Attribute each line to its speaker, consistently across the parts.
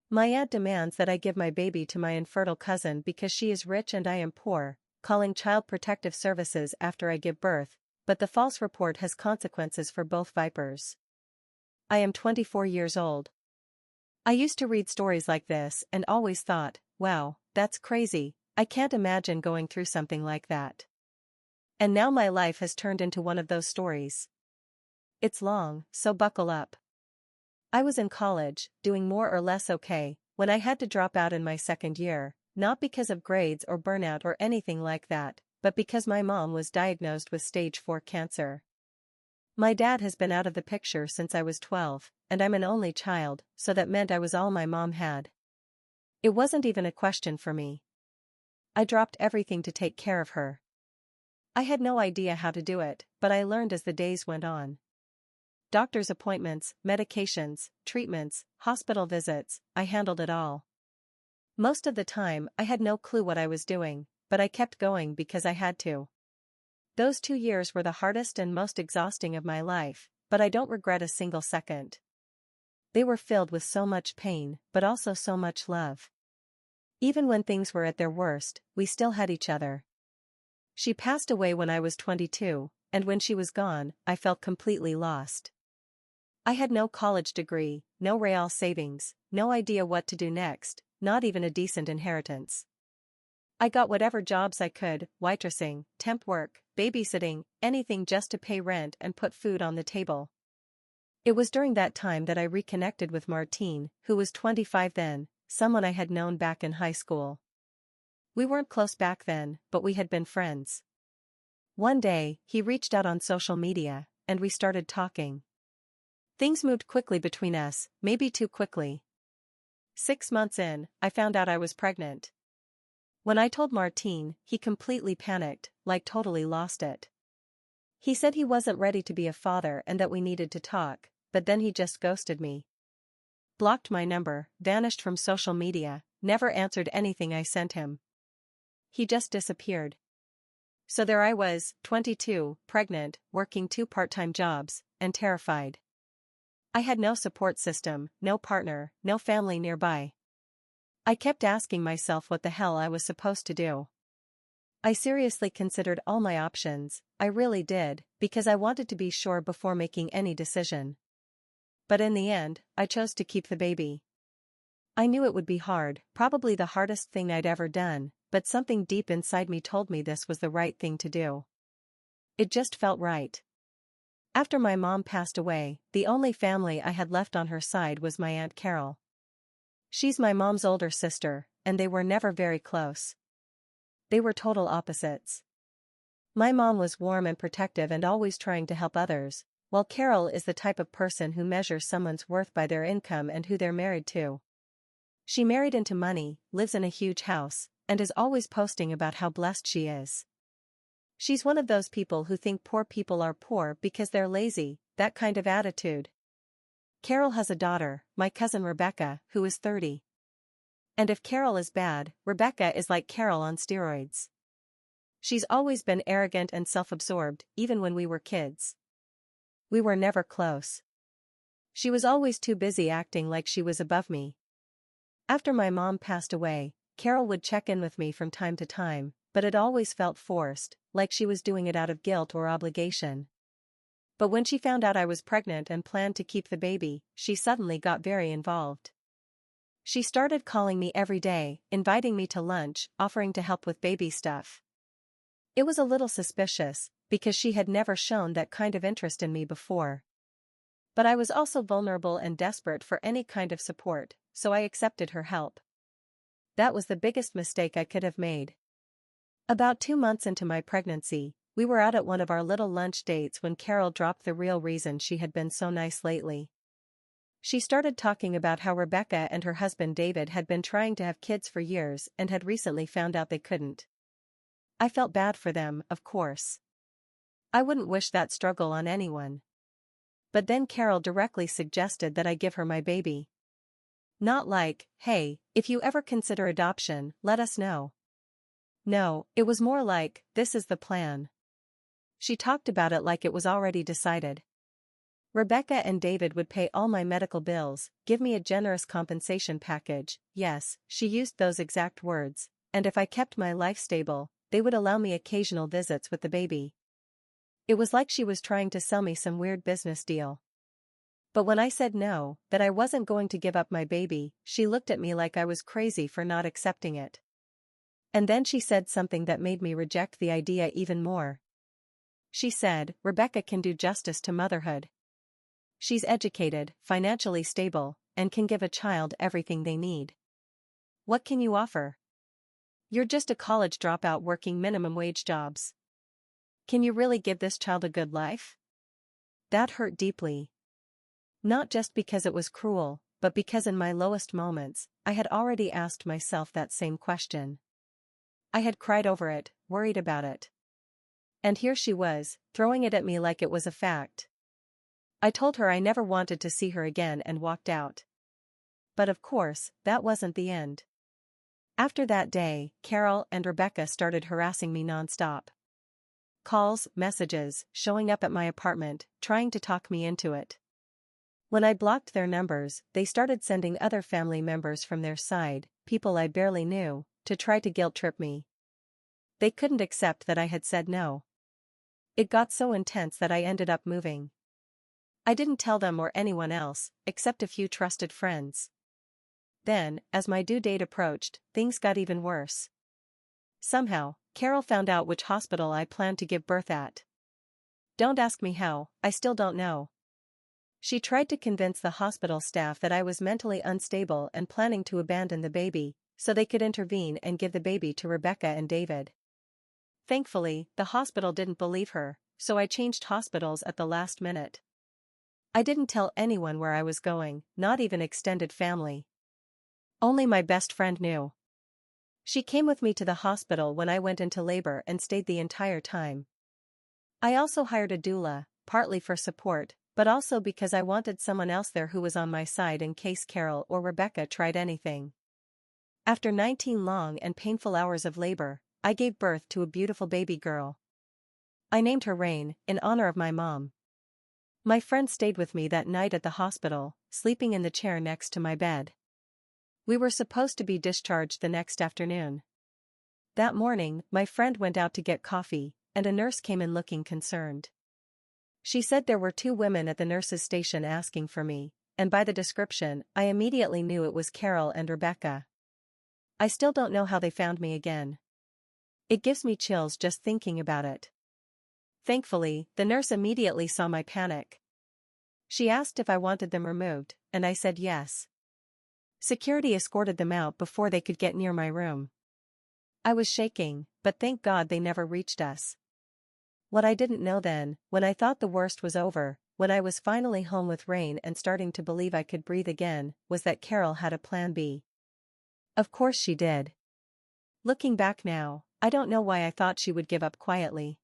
Speaker 1: My aunt demands that I give my baby to my infertile cousin because she is rich and I am poor, calling Child Protective Services after I give birth, but the false report has consequences for both vipers. I am 24 years old. I used to read stories like this and always thought, wow, that's crazy, I can't imagine going through something like that. And now my life has turned into one of those stories. It's long, so buckle up. I was in college, doing more or less okay, when I had to drop out in my second year, not because of grades or burnout or anything like that, but because my mom was diagnosed with stage 4 cancer. My dad has been out of the picture since I was 12, and I'm an only child, so that meant I was all my mom had. It wasn't even a question for me. I dropped everything to take care of her. I had no idea how to do it, but I learned as the days went on. Doctor's appointments, medications, treatments, hospital visits, I handled it all. Most of the time I had no clue what I was doing, but I kept going because I had to. Those 2 years were the hardest and most exhausting of my life, but I don't regret a single second. They were filled with so much pain, but also so much love. Even when things were at their worst, we still had each other. She passed away when I was 22, and when she was gone, I felt completely lost. I had no college degree, no real savings, no idea what to do next, not even a decent inheritance. I got whatever jobs I could, waitressing, temp work, babysitting, anything just to pay rent and put food on the table. It was during that time that I reconnected with Martine, who was 25 then, someone I had known back in high school. We weren't close back then, but we had been friends. One day, he reached out on social media, and we started talking. Things moved quickly between us, maybe too quickly. 6 months in, I found out I was pregnant. When I told Martine, he completely panicked, like totally lost it. He said he wasn't ready to be a father and that we needed to talk, but then he just ghosted me. Blocked my number, vanished from social media, never answered anything I sent him. He just disappeared. So there I was, 22, pregnant, working 2 part-time jobs, and terrified. I had no support system, no partner, no family nearby. I kept asking myself what the hell I was supposed to do. I seriously considered all my options, I really did, because I wanted to be sure before making any decision. But in the end, I chose to keep the baby. I knew it would be hard, probably the hardest thing I'd ever done, but something deep inside me told me this was the right thing to do. It just felt right. After my mom passed away, the only family I had left on her side was my Aunt Carol. She's my mom's older sister, and they were never very close. They were total opposites. My mom was warm and protective and always trying to help others, while Carol is the type of person who measures someone's worth by their income and who they're married to. She married into money, lives in a huge house, and is always posting about how blessed she is. She's one of those people who think poor people are poor because they're lazy, that kind of attitude. Carol has a daughter, my cousin Rebecca, who is 30. And if Carol is bad, Rebecca is like Carol on steroids. She's always been arrogant and self-absorbed, even when we were kids. We were never close. She was always too busy acting like she was above me. After my mom passed away, Carol would check in with me from time to time, but it always felt forced, like she was doing it out of guilt or obligation. But when she found out I was pregnant and planned to keep the baby, she suddenly got very involved. She started calling me every day, inviting me to lunch, offering to help with baby stuff. It was a little suspicious, because she had never shown that kind of interest in me before. But I was also vulnerable and desperate for any kind of support, so I accepted her help. That was the biggest mistake I could have made. About 2 months into my pregnancy, we were out at one of our little lunch dates when Carol dropped the real reason she had been so nice lately. She started talking about how Rebecca and her husband David had been trying to have kids for years and had recently found out they couldn't. I felt bad for them, of course. I wouldn't wish that struggle on anyone. But then Carol directly suggested that I give her my baby. Not like, hey, if you ever consider adoption, let us know. No, it was more like, this is the plan. She talked about it like it was already decided. Rebecca and David would pay all my medical bills, give me a generous compensation package, yes, she used those exact words, and if I kept my life stable, they would allow me occasional visits with the baby. It was like she was trying to sell me some weird business deal. But when I said no, that I wasn't going to give up my baby, she looked at me like I was crazy for not accepting it. And then she said something that made me reject the idea even more. She said, "Rebecca can do justice to motherhood. She's educated, financially stable, and can give a child everything they need. What can you offer? You're just a college dropout working minimum wage jobs. Can you really give this child a good life?" That hurt deeply. Not just because it was cruel, but because in my lowest moments, I had already asked myself that same question. I had cried over it, worried about it. And here she was, throwing it at me like it was a fact. I told her I never wanted to see her again and walked out. But of course, that wasn't the end. After that day, Carol and Rebecca started harassing me nonstop. Calls, messages, showing up at my apartment, trying to talk me into it. When I blocked their numbers, they started sending other family members from their side, people I barely knew, to try to guilt-trip me. They couldn't accept that I had said no. It got so intense that I ended up moving. I didn't tell them or anyone else, except a few trusted friends. Then, as my due date approached, things got even worse. Somehow, Carol found out which hospital I planned to give birth at. Don't ask me how, I still don't know. She tried to convince the hospital staff that I was mentally unstable and planning to abandon the baby, so they could intervene and give the baby to Rebecca and David. Thankfully, the hospital didn't believe her, so I changed hospitals at the last minute. I didn't tell anyone where I was going, not even extended family. Only my best friend knew. She came with me to the hospital when I went into labor and stayed the entire time. I also hired a doula, partly for support, but also because I wanted someone else there who was on my side in case Carol or Rebecca tried anything. After 19 long and painful hours of labor, I gave birth to a beautiful baby girl. I named her Rain, in honor of my mom. My friend stayed with me that night at the hospital, sleeping in the chair next to my bed. We were supposed to be discharged the next afternoon. That morning, my friend went out to get coffee, and a nurse came in looking concerned. She said there were 2 women at the nurse's station asking for me, and by the description, I immediately knew it was Carol and Rebecca. I still don't know how they found me again. It gives me chills just thinking about it. Thankfully, the nurse immediately saw my panic. She asked if I wanted them removed, and I said yes. Security escorted them out before they could get near my room. I was shaking, but thank God they never reached us. What I didn't know then, when I thought the worst was over, when I was finally home with Rain and starting to believe I could breathe again, was that Carol had a plan B. Of course she did. Looking back now, I don't know why I thought she would give up quietly.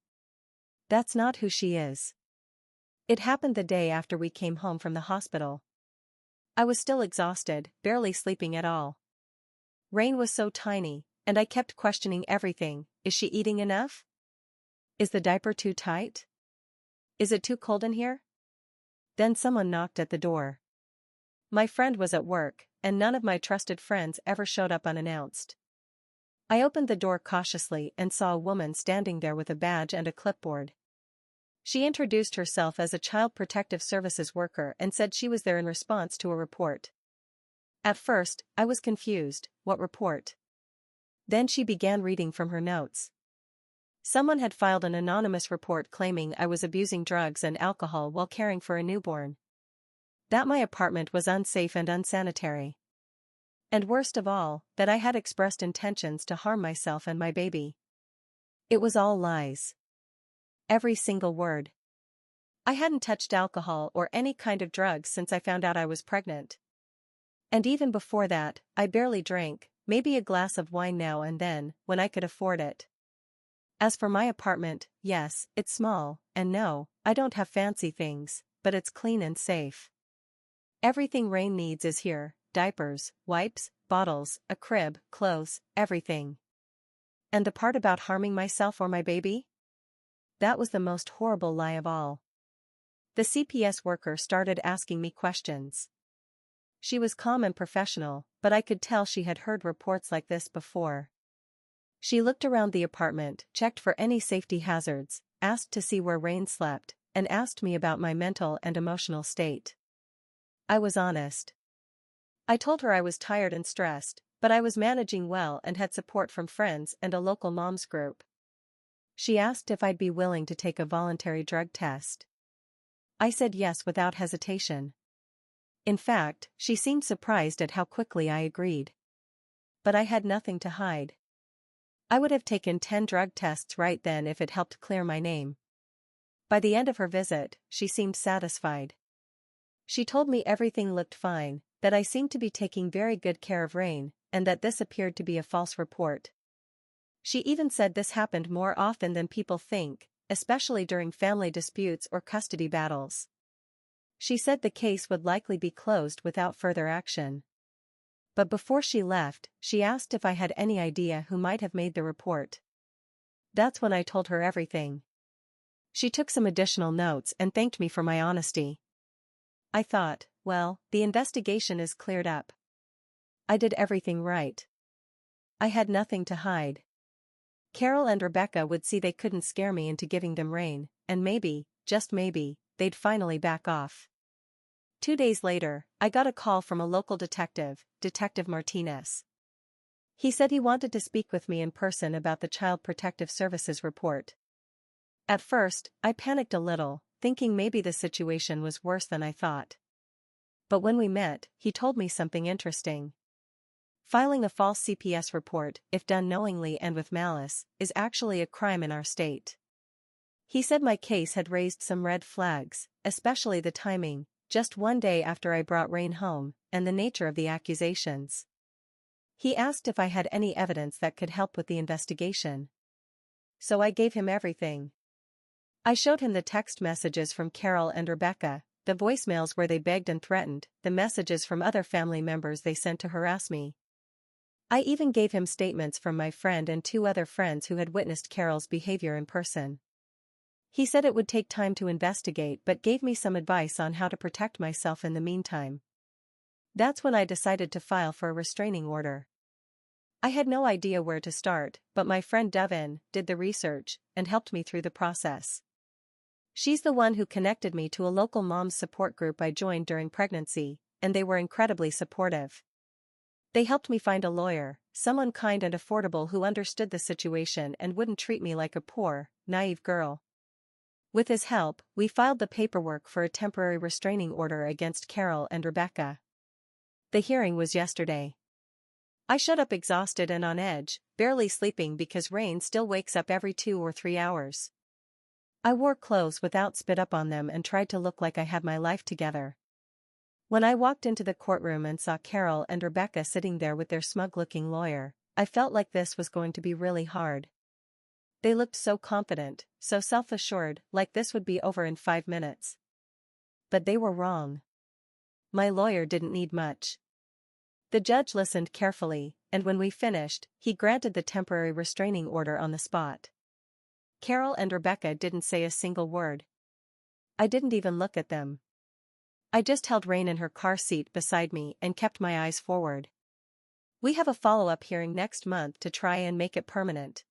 Speaker 1: That's not who she is. It happened the day after we came home from the hospital. I was still exhausted, barely sleeping at all. Rain was so tiny, and I kept questioning everything. Is she eating enough? Is the diaper too tight? Is it too cold in here? Then someone knocked at the door. My friend was at work, and none of my trusted friends ever showed up unannounced. I opened the door cautiously and saw a woman standing there with a badge and a clipboard. She introduced herself as a Child Protective Services worker and said she was there in response to a report. At first, I was confused. What report? Then she began reading from her notes. Someone had filed an anonymous report claiming I was abusing drugs and alcohol while caring for a newborn. That my apartment was unsafe and unsanitary. And worst of all, that I had expressed intentions to harm myself and my baby. It was all lies. Every single word. I hadn't touched alcohol or any kind of drugs since I found out I was pregnant. And even before that, I barely drank, maybe a glass of wine now and then, when I could afford it. As for my apartment, yes, it's small, and no, I don't have fancy things, but it's clean and safe. Everything Rain needs is here: diapers, wipes, bottles, a crib, clothes, everything. And the part about harming myself or my baby? That was the most horrible lie of all. The CPS worker started asking me questions. She was calm and professional, but I could tell she had heard reports like this before. She looked around the apartment, checked for any safety hazards, asked to see where Rain slept, and asked me about my mental and emotional state. I was honest. I told her I was tired and stressed, but I was managing well and had support from friends and a local moms group. She asked if I'd be willing to take a voluntary drug test. I said yes without hesitation. In fact, she seemed surprised at how quickly I agreed. But I had nothing to hide. I would have taken 10 drug tests right then if it helped clear my name. By the end of her visit, she seemed satisfied. She told me everything looked fine, that I seemed to be taking very good care of Rain, and that this appeared to be a false report. She even said this happened more often than people think, especially during family disputes or custody battles. She said the case would likely be closed without further action. But before she left, she asked if I had any idea who might have made the report. That's when I told her everything. She took some additional notes and thanked me for my honesty. I thought, well, the investigation is cleared up. I did everything right. I had nothing to hide. Carol and Rebecca would see they couldn't scare me into giving them Rain, and maybe, just maybe, they'd finally back off. 2 days later, I got a call from a local detective, Detective Martinez. He said he wanted to speak with me in person about the Child Protective Services report. At first, I panicked a little, thinking maybe the situation was worse than I thought. But when we met, he told me something interesting. Filing a false CPS report, if done knowingly and with malice, is actually a crime in our state. He said my case had raised some red flags, especially the timing, just 1 day after I brought Rain home, and the nature of the accusations. He asked if I had any evidence that could help with the investigation. So I gave him everything. I showed him the text messages from Carol and Rebecca, the voicemails where they begged and threatened, the messages from other family members they sent to harass me. I even gave him statements from my friend and 2 other friends who had witnessed Carol's behavior in person. He said it would take time to investigate but gave me some advice on how to protect myself in the meantime. That's when I decided to file for a restraining order. I had no idea where to start, but my friend Devin did the research and helped me through the process. She's the one who connected me to a local mom's support group I joined during pregnancy, and they were incredibly supportive. They helped me find a lawyer, someone kind and affordable who understood the situation and wouldn't treat me like a poor, naive girl. With his help, we filed the paperwork for a temporary restraining order against Carol and Rebecca. The hearing was yesterday. I showed up exhausted and on edge, barely sleeping because Rain still wakes up every 2 or 3 hours. I wore clothes without spit up on them and tried to look like I had my life together. When I walked into the courtroom and saw Carol and Rebecca sitting there with their smug-looking lawyer, I felt like this was going to be really hard. They looked so confident, so self-assured, like this would be over in 5 minutes. But they were wrong. My lawyer didn't need much. The judge listened carefully, and when we finished, he granted the temporary restraining order on the spot. Carol and Rebecca didn't say a single word. I didn't even look at them. I just held Rain in her car seat beside me and kept my eyes forward. We have a follow-up hearing next month to try and make it permanent.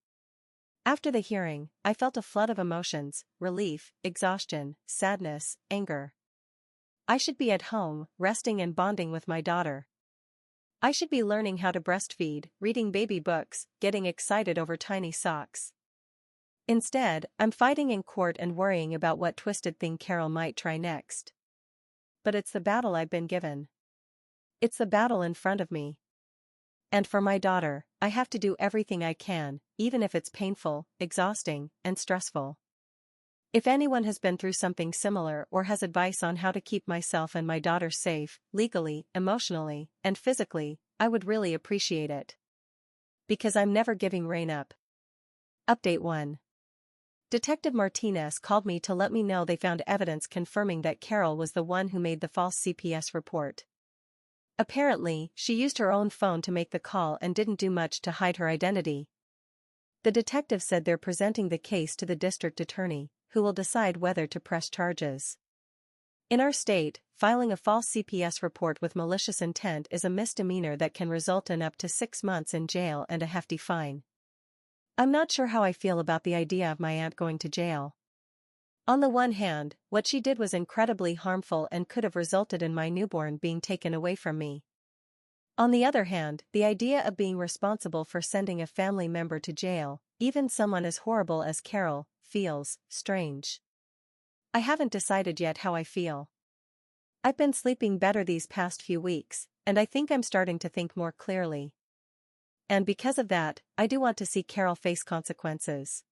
Speaker 1: After the hearing, I felt a flood of emotions: relief, exhaustion, sadness, anger. I should be at home, resting and bonding with my daughter. I should be learning how to breastfeed, reading baby books, getting excited over tiny socks. Instead, I'm fighting in court and worrying about what twisted thing Carol might try next. But it's the battle I've been given. It's the battle in front of me. And for my daughter, I have to do everything I can, even if it's painful, exhausting, and stressful. If anyone has been through something similar or has advice on how to keep myself and my daughter safe, legally, emotionally, and physically, I would really appreciate it. Because I'm never giving Rain up. Update 1. Detective Martinez called me to let me know they found evidence confirming that Carol was the one who made the false CPS report. Apparently, she used her own phone to make the call and didn't do much to hide her identity. The detective said they're presenting the case to the district attorney, who will decide whether to press charges. In our state, filing a false CPS report with malicious intent is a misdemeanor that can result in up to 6 months in jail and a hefty fine. I'm not sure how I feel about the idea of my aunt going to jail. On the one hand, what she did was incredibly harmful and could have resulted in my newborn being taken away from me. On the other hand, the idea of being responsible for sending a family member to jail, even someone as horrible as Carol, feels strange. I haven't decided yet how I feel. I've been sleeping better these past few weeks, and I think I'm starting to think more clearly. And because of that, I do want to see Carol face consequences.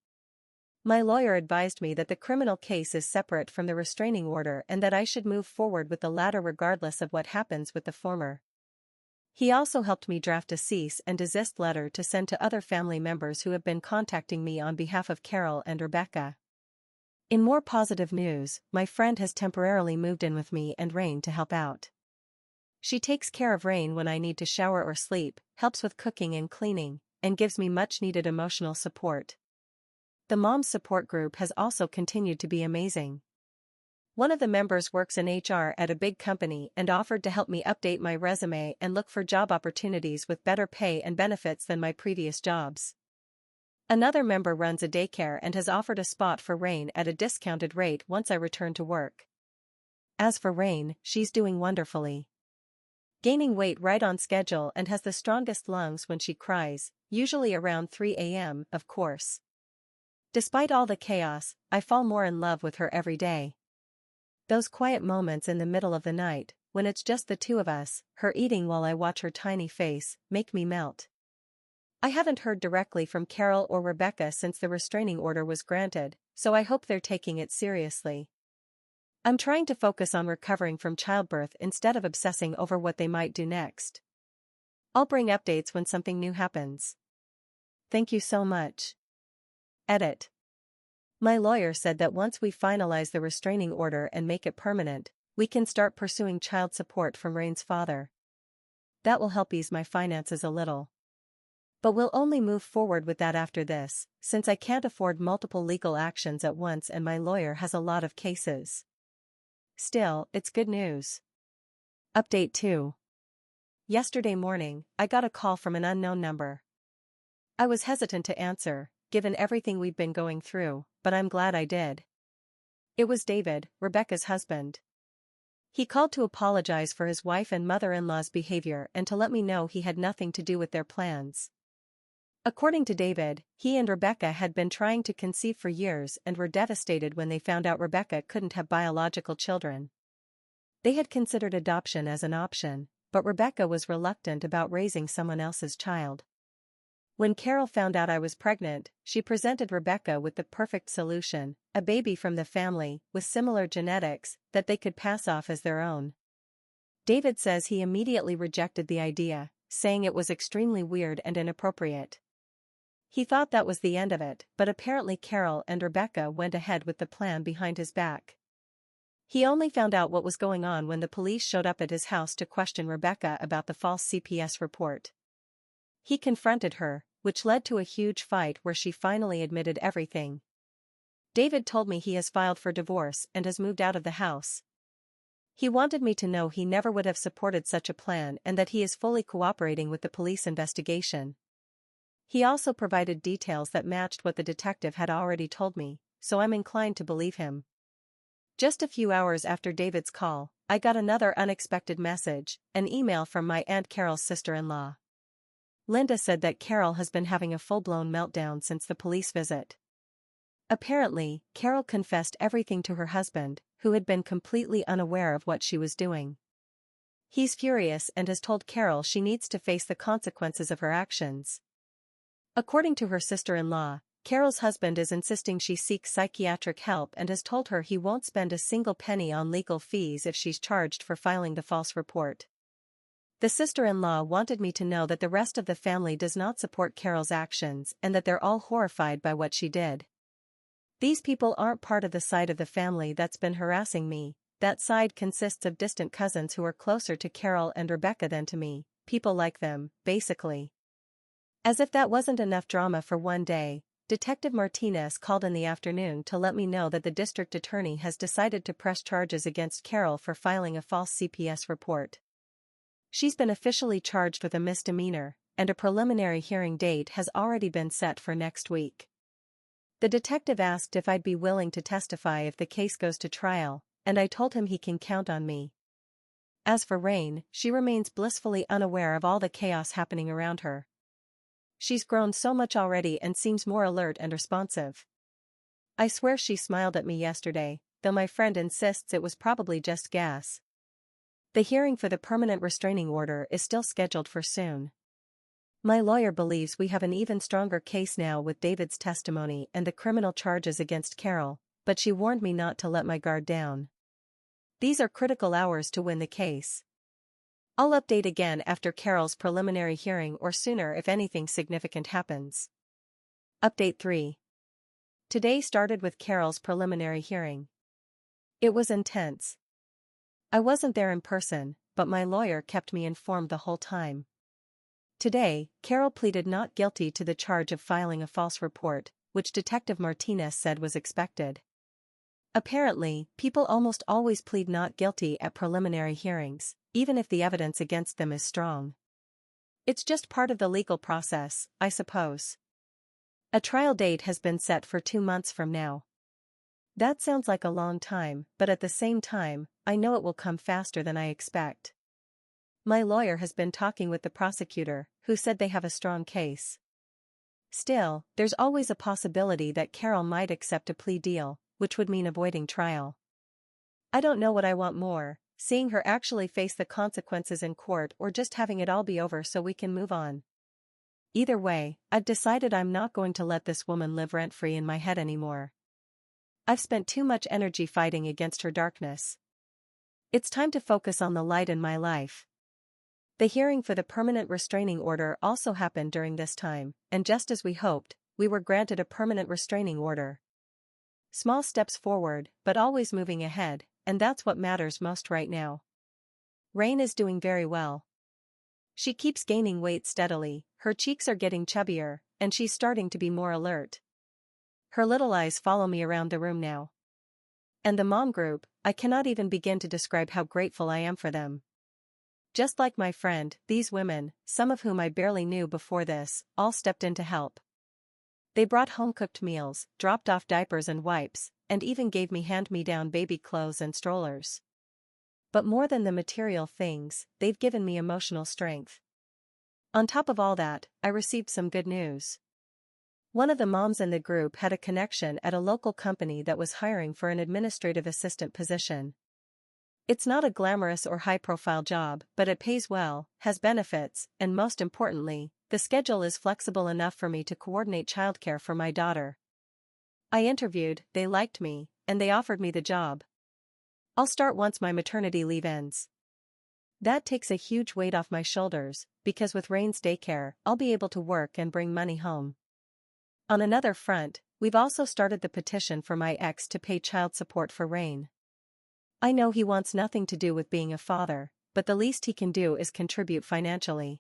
Speaker 1: My lawyer advised me that the criminal case is separate from the restraining order and that I should move forward with the latter regardless of what happens with the former. He also helped me draft a cease and desist letter to send to other family members who have been contacting me on behalf of Carol and Rebecca. In more positive news, my friend has temporarily moved in with me and Rain to help out. She takes care of Rain when I need to shower or sleep, helps with cooking and cleaning, and gives me much-needed emotional support. The Moms Support Group has also continued to be amazing. One of the members works in HR at a big company and offered to help me update my resume and look for job opportunities with better pay and benefits than my previous jobs. Another member runs a daycare and has offered a spot for Rain at a discounted rate once I return to work. As for Rain, she's doing wonderfully. Gaining weight right on schedule and has the strongest lungs when she cries, usually around 3 a.m., of course. Despite all the chaos, I fall more in love with her every day. Those quiet moments in the middle of the night, when it's just the two of us, her eating while I watch her tiny face, make me melt. I haven't heard directly from Carol or Rebecca since the restraining order was granted, so I hope they're taking it seriously. I'm trying to focus on recovering from childbirth instead of obsessing over what they might do next. I'll bring updates when something new happens. Thank you so much. Edit. My lawyer said that once we finalize the restraining order and make it permanent, we can start pursuing child support from Rain's father. That will help ease my finances a little. But we'll only move forward with that after this, since I can't afford multiple legal actions at once and my lawyer has a lot of cases. Still, it's good news. Update 2. Yesterday morning, I got a call from an unknown number. I was hesitant to answer, given everything we'd been going through, but I'm glad I did. It was David, Rebecca's husband. He called to apologize for his wife and mother-in-law's behavior and to let me know he had nothing to do with their plans. According to David, he and Rebecca had been trying to conceive for years and were devastated when they found out Rebecca couldn't have biological children. They had considered adoption as an option, but Rebecca was reluctant about raising someone else's child. When Carol found out I was pregnant, she presented Rebecca with the perfect solution, a baby from the family, with similar genetics, that they could pass off as their own. David says he immediately rejected the idea, saying it was extremely weird and inappropriate. He thought that was the end of it, but apparently Carol and Rebecca went ahead with the plan behind his back. He only found out what was going on when the police showed up at his house to question Rebecca about the false CPS report. He confronted her, which led to a huge fight where she finally admitted everything. David told me he has filed for divorce and has moved out of the house. He wanted me to know he never would have supported such a plan and that he is fully cooperating with the police investigation. He also provided details that matched what the detective had already told me, so I'm inclined to believe him. Just a few hours after David's call, I got another unexpected message, an email from my Aunt Carol's sister-in-law. Linda said that Carol has been having a full-blown meltdown since the police visit. Apparently, Carol confessed everything to her husband, who had been completely unaware of what she was doing. He's furious and has told Carol she needs to face the consequences of her actions. According to her sister-in-law, Carol's husband is insisting she seek psychiatric help and has told her he won't spend a single penny on legal fees if she's charged for filing the false report. The sister-in-law wanted me to know that the rest of the family does not support Carol's actions and that they're all horrified by what she did. These people aren't part of the side of the family that's been harassing me. That side consists of distant cousins who are closer to Carol and Rebecca than to me, people like them, basically. As if that wasn't enough drama for one day, Detective Martinez called in the afternoon to let me know that the district attorney has decided to press charges against Carol for filing a false CPS report. She's been officially charged with a misdemeanor, and a preliminary hearing date has already been set for next week. The detective asked if I'd be willing to testify if the case goes to trial, and I told him he can count on me. As for Rain, she remains blissfully unaware of all the chaos happening around her. She's grown so much already and seems more alert and responsive. I swear she smiled at me yesterday, though my friend insists it was probably just gas. The hearing for the permanent restraining order is still scheduled for soon. My lawyer believes we have an even stronger case now with David's testimony and the criminal charges against Carol, but she warned me not to let my guard down. These are critical hours to win the case. I'll update again after Carol's preliminary hearing or sooner if anything significant happens. Update 3. Today started with Carol's preliminary hearing. It was intense. I wasn't there in person, but my lawyer kept me informed the whole time. Today, Carol pleaded not guilty to the charge of filing a false report, which Detective Martinez said was expected. Apparently, people almost always plead not guilty at preliminary hearings, even if the evidence against them is strong. It's just part of the legal process, I suppose. A trial date has been set for 2 months from now. That sounds like a long time, but at the same time, I know it will come faster than I expect. My lawyer has been talking with the prosecutor, who said they have a strong case. Still, there's always a possibility that Carol might accept a plea deal, which would mean avoiding trial. I don't know what I want more, seeing her actually face the consequences in court or just having it all be over so we can move on. Either way, I've decided I'm not going to let this woman live rent-free in my head anymore. I've spent too much energy fighting against her darkness. It's time to focus on the light in my life. The hearing for the permanent restraining order also happened during this time, and just as we hoped, we were granted a permanent restraining order. Small steps forward, but always moving ahead, and that's what matters most right now. Rain is doing very well. She keeps gaining weight steadily, her cheeks are getting chubbier, and she's starting to be more alert. Her little eyes follow me around the room now. And the mom group, I cannot even begin to describe how grateful I am for them. Just like my friend, these women, some of whom I barely knew before this, all stepped in to help. They brought home-cooked meals, dropped off diapers and wipes, and even gave me hand-me-down baby clothes and strollers. But more than the material things, they've given me emotional strength. On top of all that, I received some good news. One of the moms in the group had a connection at a local company that was hiring for an administrative assistant position. It's not a glamorous or high-profile job, but it pays well, has benefits, and most importantly, the schedule is flexible enough for me to coordinate childcare for my daughter. I interviewed, they liked me, and they offered me the job. I'll start once my maternity leave ends. That takes a huge weight off my shoulders, because with Rain's daycare, I'll be able to work and bring money home. On another front, we've also started the petition for my ex to pay child support for Rain. I know he wants nothing to do with being a father, but the least he can do is contribute financially.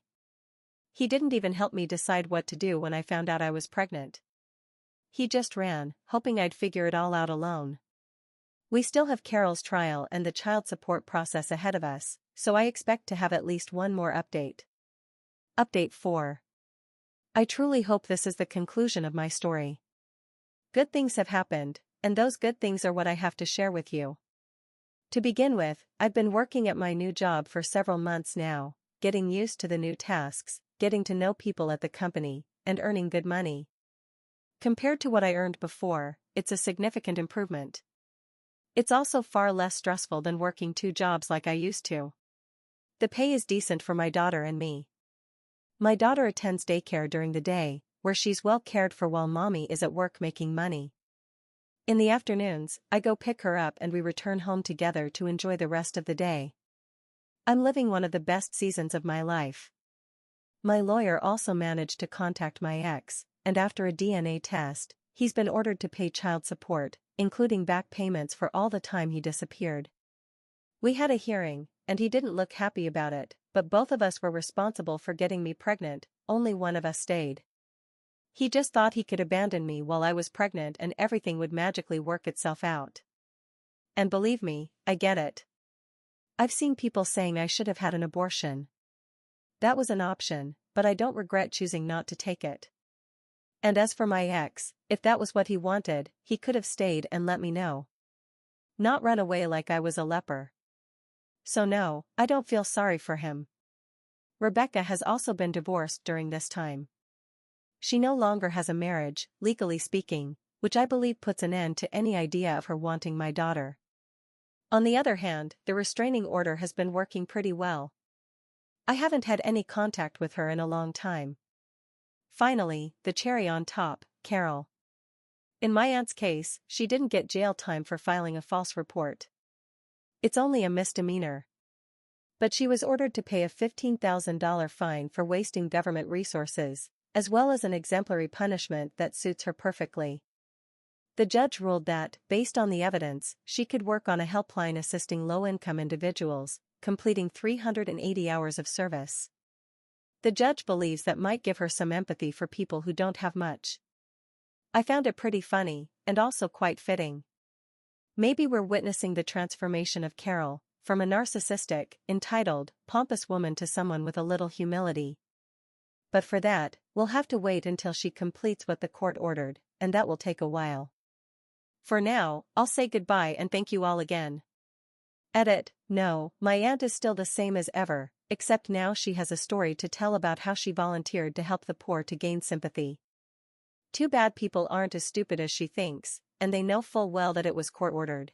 Speaker 1: He didn't even help me decide what to do when I found out I was pregnant. He just ran, hoping I'd figure it all out alone. We still have Carol's trial and the child support process ahead of us, so I expect to have at least one more update. Update 4. I truly hope this is the conclusion of my story. Good things have happened, and those good things are what I have to share with you. To begin with, I've been working at my new job for several months now, getting used to the new tasks, getting to know people at the company, and earning good money. Compared to what I earned before, it's a significant improvement. It's also far less stressful than working 2 jobs like I used to. The pay is decent for my daughter and me. My daughter attends daycare during the day, where she's well cared for while mommy is at work making money. In the afternoons, I go pick her up and we return home together to enjoy the rest of the day. I'm living one of the best seasons of my life. My lawyer also managed to contact my ex, and after a DNA test, he's been ordered to pay child support, including back payments for all the time he disappeared. We had a hearing, and he didn't look happy about it, but both of us were responsible for getting me pregnant, only one of us stayed. He just thought he could abandon me while I was pregnant and everything would magically work itself out. And believe me, I get it. I've seen people saying I should have had an abortion. That was an option, but I don't regret choosing not to take it. And as for my ex, if that was what he wanted, he could have stayed and let me know. Not run away like I was a leper. So no, I don't feel sorry for him. Rebecca has also been divorced during this time. She no longer has a marriage, legally speaking, which I believe puts an end to any idea of her wanting my daughter. On the other hand, the restraining order has been working pretty well. I haven't had any contact with her in a long time. Finally, the cherry on top, Carol. In my aunt's case, she didn't get jail time for filing a false report. It's only a misdemeanor. But she was ordered to pay a $15,000 fine for wasting government resources, as well as an exemplary punishment that suits her perfectly. The judge ruled that, based on the evidence, she could work on a helpline assisting low-income individuals, completing 380 hours of service. The judge believes that might give her some empathy for people who don't have much. I found it pretty funny, and also quite fitting. Maybe we're witnessing the transformation of Carol, from a narcissistic, entitled, pompous woman to someone with a little humility. But for that, we'll have to wait until she completes what the court ordered, and that will take a while. For now, I'll say goodbye and thank you all again. Edit, no, my aunt is still the same as ever, except now she has a story to tell about how she volunteered to help the poor to gain sympathy. Too bad people aren't as stupid as she thinks, and they know full well that it was court-ordered.